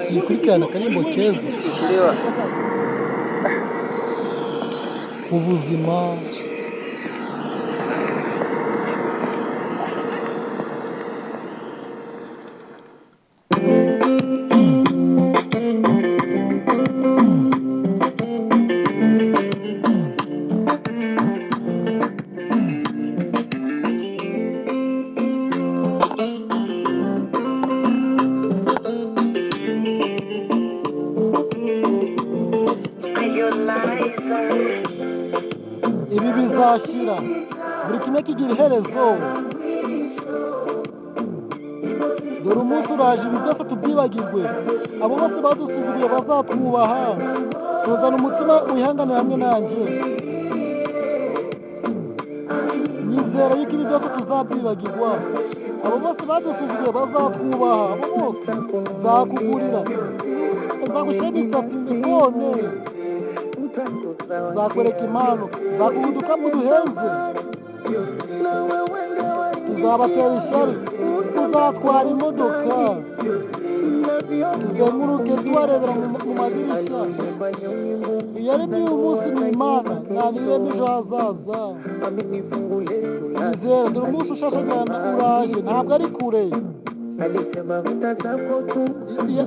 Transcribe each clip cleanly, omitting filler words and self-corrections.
tuyikurikirana akarimbo keza Chiliwa. ubuzima ibi bizashira buri kimwe kigira iherezo dore umunsi uraje ibi byose tubyibagirwe abo bose badusuzuguye bazatwubaha tuzana umutima wihanganira hamwe nanjye nyizera yuko ibi byose tuzabyibagirwa abo bose badusuzuguye bazatwubaha abo bose nzakugurira nzagushyira imisatsi ndikone nzakwereka impano nzakuha udukapu duhenze tuzabatera ishyari tuzatwara imodoka tuzenguruke tubarebera mu madirishya iyaremye uyu munsi ni imana nta niremye ejo hazaza nizera dore umunsi ushashagirana uraje ntabwo ari kure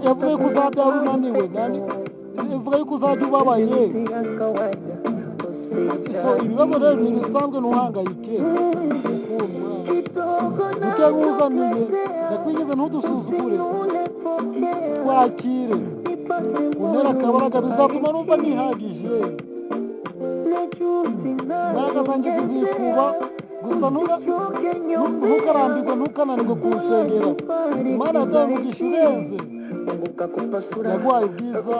yavuze ko uzabyara unaniwe ivuga yuko uzajya ubabaye ibibazo rero ni ibisanzwe ntuhangayike duke nkuzaniye ndakwigeze ntudusuzugure twakire untera akabaraga bizatuma numva nihagije imbaraga zanjye zizikuba gusa ntukarambirwe ntukananirwe kunsengera imana yaduhaye umugisha urenze yaguhaye ubwiza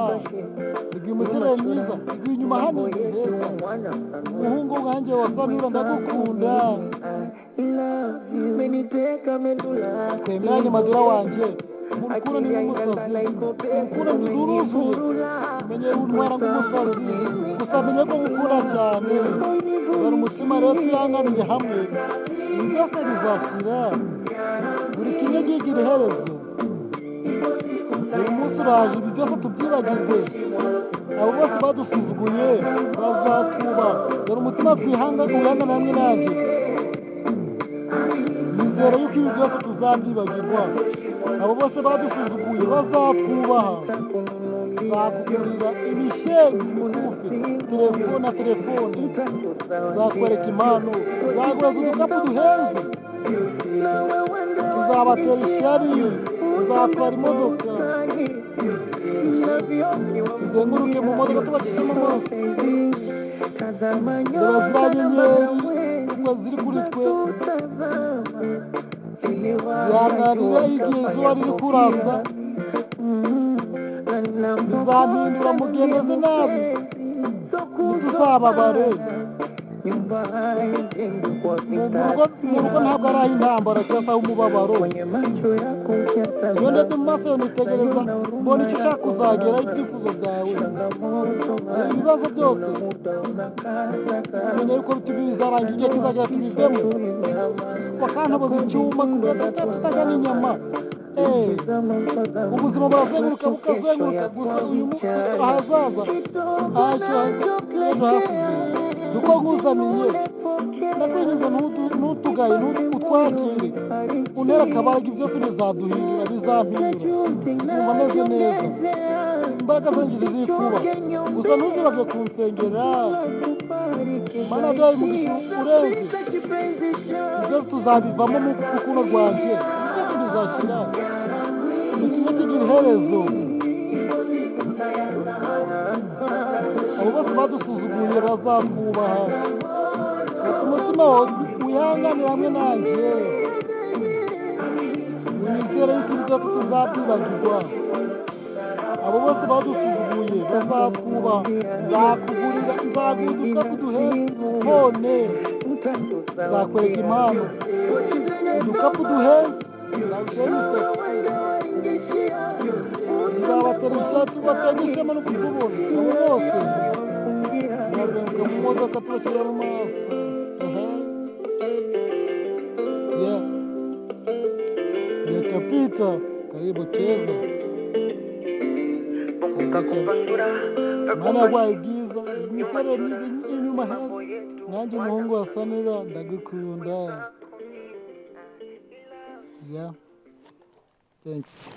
iguha imikorere myiza iguha inyuma hano ni heza umuhungu wanjye wasanura ndagukunda twemeranye madura wanjye urukundo ni nk'umusazi urukundo ruruzuye umenye untwara nk'umusazi gusa menye ko ngukunda cyane zana umutima rero twihanganire hamwe ibi byose bizashira buri kimwe kigira iherezo uyu munsi uraje ibi byose tubyibagirwe abo bose badusuzuguye bazatwuba dore umutima wihanganira hamwe nanjye nizera yuko ibi byose tuzabyibagirwa abo bose badusuzuguye bazatwubaha nzakugurira ibisheni bigufi telefone nzakwereka impano nzagureza udukapu duhenze tuzabatera ishyari tuzatwara imodoka tuzenguruke mu modoka tubakishemo amaso dore ziriya nyenyeri ubwo ziri kuri twe zihanganira igihe izuba riri kurasa bizampindura mu gihe meze nabi ntituzababare mu rugo ntabwo ari ah'intambara cyangwa se ah'umubabaro iyo ndebye mu maso yawe nitegereza mbona icyo ushaka kuzageraho ibyifuzo byawe ibibazo byose umenya yuko bizarangira igihe kizagera tubivemo bakantoboza icyuma tutajya n'inyama ubuzima burazenguruka bukazenguruka gusa uyu ahazaza ejo hasize duko nkuzaniye ndakwinjiza ntutugaye utwakire untera akabaraga byose bizaduhindura bizampindura numva ameze neza imbaraga zanjye zizikuba gusa ntuzibage kunsengera mana yaduhaye umugisha urenze byose tuzabivamo mu rukundo rwanjye byose bizashyira ikintu kigira iherezo abo bose badusuzuguye bazatwubaha bata umutima wawe wihanganira hamwe nanjye wizere yuko ibi byose tuzabyibagirwa abo bose badusuzuguye bazatwubaha nzakugurira nzaguha udukapu duhenze none nzakwereka impano udukapu duhenze nzagushyiraho imisatsi tuzabatera ishyari tubatera ishema no kutubona abo bose tuzazenguruka mu modoka tubashyira mu maso Nitapita karibu cheza Mana yaguhaye ubwiza imiterere myiza inyuma heza nanjye umuhungu wa Sanira ndagukunda. Yeah, thanks.